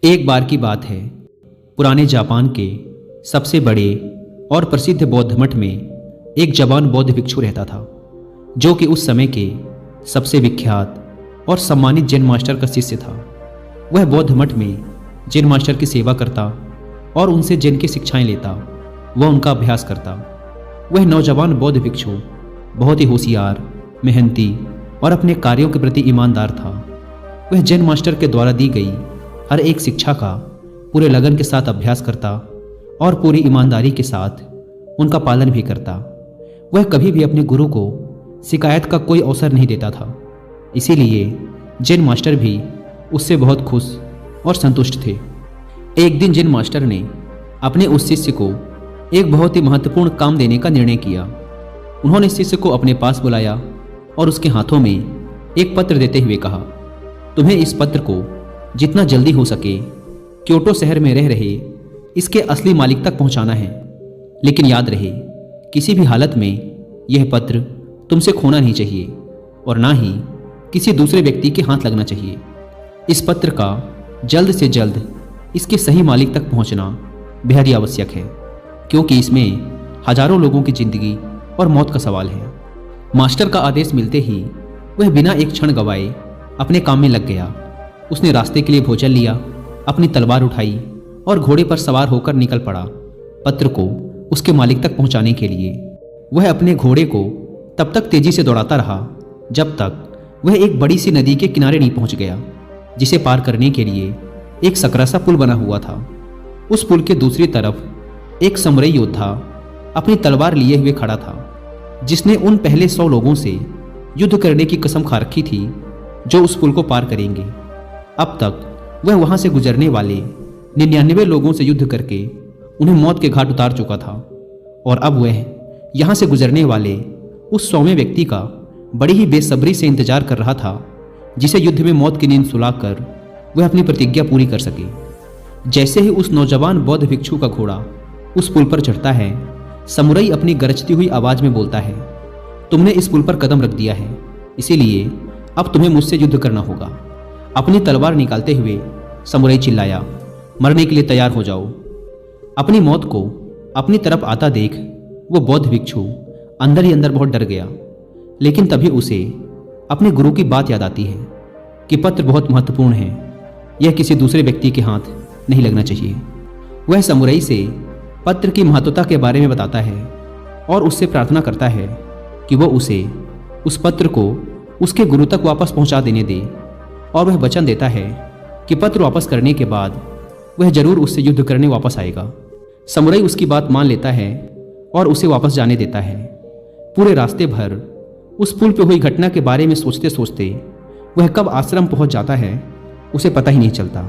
एक बार की बात है। पुराने जापान के सबसे बड़े और प्रसिद्ध बौद्ध मठ में एक जवान बौद्ध भिक्षु रहता था, जो कि उस समय के सबसे विख्यात और सम्मानित जैन मास्टर का शिष्य था। वह बौद्ध मठ में जैन मास्टर की सेवा करता और उनसे जैन की शिक्षाएं लेता व उनका अभ्यास करता। वह नौजवान बौद्ध भिक्षु बहुत ही होशियार, मेहनती और अपने कार्यों के प्रति ईमानदार था। वह जैन मास्टर के द्वारा दी गई हर एक शिक्षा का पूरे लगन के साथ अभ्यास करता और पूरी ईमानदारी के साथ उनका पालन भी करता। वह कभी भी अपने गुरु को शिकायत का कोई अवसर नहीं देता था। इसीलिए जैन मास्टर भी उससे बहुत खुश और संतुष्ट थे। एक दिन जैन मास्टर ने अपने उस शिष्य को एक बहुत ही महत्वपूर्ण काम देने का निर्णय किया। उन्होंने शिष्य को अपने पास बुलाया और उसके हाथों में एक पत्र देते हुए कहा, तुम्हें इस पत्र को जितना जल्दी हो सके क्योटो शहर में रह रहे इसके असली मालिक तक पहुंचाना है। लेकिन याद रहे, किसी भी हालत में यह पत्र तुमसे खोना नहीं चाहिए और ना ही किसी दूसरे व्यक्ति के हाथ लगना चाहिए। इस पत्र का जल्द से जल्द इसके सही मालिक तक पहुंचना बेहद ही आवश्यक है, क्योंकि इसमें हजारों लोगों की जिंदगी और मौत का सवाल है। मास्टर का आदेश मिलते ही वह बिना एक क्षण गवाए अपने काम में लग गया। उसने रास्ते के लिए भोजन लिया, अपनी तलवार उठाई और घोड़े पर सवार होकर निकल पड़ा पत्र को उसके मालिक तक पहुंचाने के लिए। वह अपने घोड़े को तब तक तेजी से दौड़ाता रहा जब तक वह एक बड़ी सी नदी के किनारे नहीं पहुंच गया, जिसे पार करने के लिए एक सकरा सा पुल बना हुआ था। उस पुल के दूसरी तरफ एक समुराई योद्धा अपनी तलवार लिए हुए खड़ा था, जिसने उन पहले 100 लोगों से युद्ध करने की कसम खा रखी थी जो उस पुल को पार करेंगे। अब तक वह वहां से गुजरने वाले 99 लोगों से युद्ध करके उन्हें मौत के घाट उतार चुका था, और अब वह यहां से गुजरने वाले उस 100वें व्यक्ति का बड़ी ही बेसब्री से इंतजार कर रहा था, जिसे युद्ध में मौत की नींद सुलाकर वह अपनी प्रतिज्ञा पूरी कर सके। जैसे ही उस नौजवान बौद्ध भिक्षु का घोड़ा उस पुल पर चढ़ता है, समुराई अपनी गरजती हुई आवाज में बोलता है, तुमने इस पुल पर कदम रख दिया है, इसीलिए अब तुम्हें मुझसे युद्ध करना होगा। अपनी तलवार निकालते हुए समुराई चिल्लाया, मरने के लिए तैयार हो जाओ। अपनी मौत को अपनी तरफ आता देख वो बौद्ध भिक्षु अंदर ही अंदर बहुत डर गया। लेकिन तभी उसे अपने गुरु की बात याद आती है कि पत्र बहुत महत्वपूर्ण है, यह किसी दूसरे व्यक्ति के हाथ नहीं लगना चाहिए। वह समुराई से पत्र की महत्वता के बारे में बताता है और उससे प्रार्थना करता है कि वो उसे उस पत्र को उसके गुरु तक वापस पहुंचा देने दे, और वह वचन देता है कि पत्र वापस करने के बाद वह जरूर उससे युद्ध करने वापस आएगा। समुराई उसकी बात मान लेता है और उसे वापस जाने देता है। पूरे रास्ते भर उस पुल पर हुई घटना के बारे में सोचते सोचते वह कब आश्रम पहुंच जाता है उसे पता ही नहीं चलता।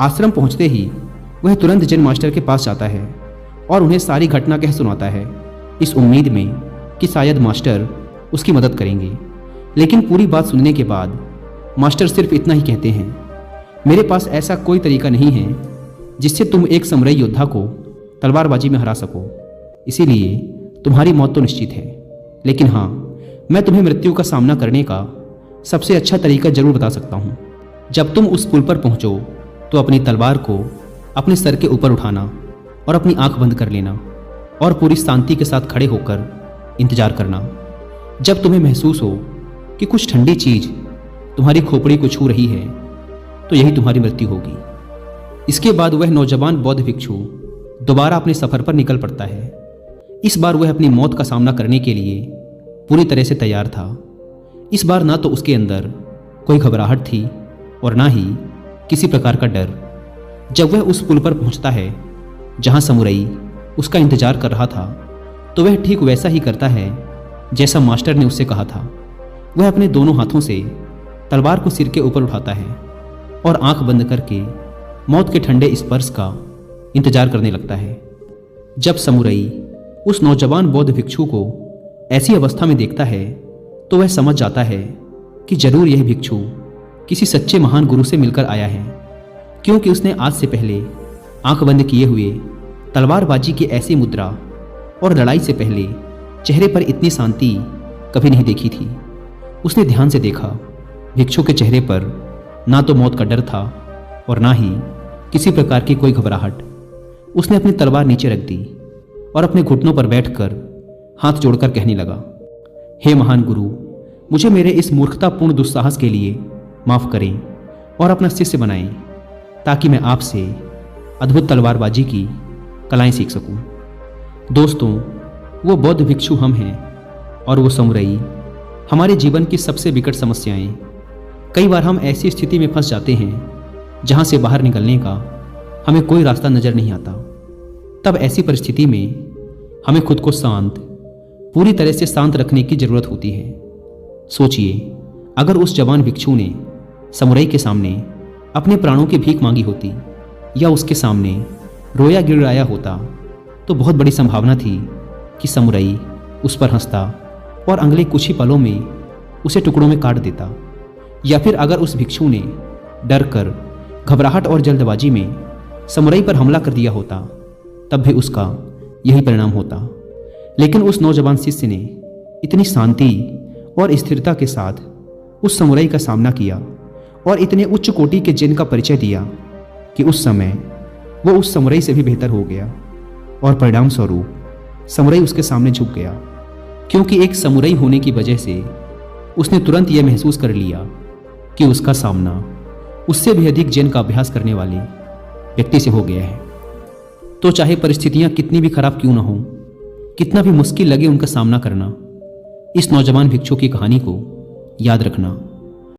आश्रम पहुंचते ही वह तुरंत जैन मास्टर के पास जाता है और उन्हें सारी घटना कह सुनाता है, इस उम्मीद में कि शायद मास्टर उसकी मदद करेंगे। लेकिन पूरी बात सुनने के बाद मास्टर सिर्फ इतना ही कहते हैं, मेरे पास ऐसा कोई तरीका नहीं है जिससे तुम एक समुराई योद्धा को तलवारबाजी में हरा सको, इसीलिए तुम्हारी मौत तो निश्चित है। लेकिन हाँ, मैं तुम्हें मृत्यु का सामना करने का सबसे अच्छा तरीका जरूर बता सकता हूँ। जब तुम उस पुल पर पहुँचो तो अपनी तलवार को अपने सर के ऊपर उठाना और अपनी आंख बंद कर लेना और पूरी शांति के साथ खड़े होकर इंतजार करना। जब तुम्हें महसूस हो कि कुछ ठंडी चीज तुम्हारी खोपड़ी को छू रही है तो यही तुम्हारी मृत्यु होगी। इसके बाद वह नौजवान बौद्ध भिक्षु दोबारा अपने सफर पर निकल पड़ता है। इस बार वह अपनी मौत का सामना करने के लिए पूरी तरह से तैयार था। इस बार ना तो उसके अंदर कोई घबराहट थी और ना ही किसी प्रकार का डर। जब वह उस पुल पर पहुंचता है जहां समुराई उसका इंतजार कर रहा था, तो वह ठीक वैसा ही करता है जैसा मास्टर ने उससे कहा था। वह अपने दोनों हाथों से तलवार को सिर के ऊपर उठाता है और आंख बंद करके मौत के ठंडे स्पर्श का इंतजार करने लगता है। जब समुराई उस नौजवान बौद्ध भिक्षु को ऐसी अवस्था में देखता है तो वह समझ जाता है कि जरूर यह भिक्षु किसी सच्चे महान गुरु से मिलकर आया है, क्योंकि उसने आज से पहले आंख बंद किए हुए तलवारबाजी की ऐसी मुद्रा और लड़ाई से पहले चेहरे पर इतनी शांति कभी नहीं देखी थी। उसने ध्यान से देखा, भिक्षु के चेहरे पर ना तो मौत का डर था और ना ही किसी प्रकार की कोई घबराहट। उसने अपनी तलवार नीचे रख दी और अपने घुटनों पर बैठकर हाथ जोड़कर कहने लगा, हे महान गुरु, मुझे मेरे इस मूर्खतापूर्ण दुस्साहस के लिए माफ करें और अपना शिष्य बनाएं, ताकि मैं आपसे अद्भुत तलवारबाजी की कलाएं सीख सकूं। दोस्तों, वो बौद्ध भिक्षु हम हैं और वो समुराई हमारे जीवन की सबसे विकट समस्याएं। कई बार हम ऐसी स्थिति में फंस जाते हैं जहां से बाहर निकलने का हमें कोई रास्ता नजर नहीं आता। तब ऐसी परिस्थिति में हमें खुद को शांत, पूरी तरह से शांत रखने की जरूरत होती है। सोचिए, अगर उस जवान भिक्षु ने समुराई के सामने अपने प्राणों की भीख मांगी होती या उसके सामने रोया गिड़गिड़ाया होता, तो बहुत बड़ी संभावना थी कि समुराई उस पर हंसता और अगले कुछ ही पलों में उसे टुकड़ों में काट देता। या फिर अगर उस भिक्षु ने डर कर, घबराहट और जल्दबाजी में समुराई पर हमला कर दिया होता, तब भी उसका यही परिणाम होता। लेकिन उस नौजवान शिष्य ने इतनी शांति और स्थिरता के साथ उस समुराई का सामना किया और इतने उच्च कोटि के जिन का परिचय दिया कि उस समय वो उस समुराई से भी बेहतर हो गया और परिणाम स्वरूप समुराई उसके सामने झुक गया, क्योंकि एक समुराई होने की वजह से उसने तुरंत यह महसूस कर लिया कि उसका सामना उससे भी अधिक जिन का अभ्यास करने वाले व्यक्ति से हो गया है। तो चाहे परिस्थितियां कितनी भी खराब क्यों ना हो, कितना भी मुश्किल लगे उनका सामना करना, इस नौजवान भिक्षु की कहानी को याद रखना।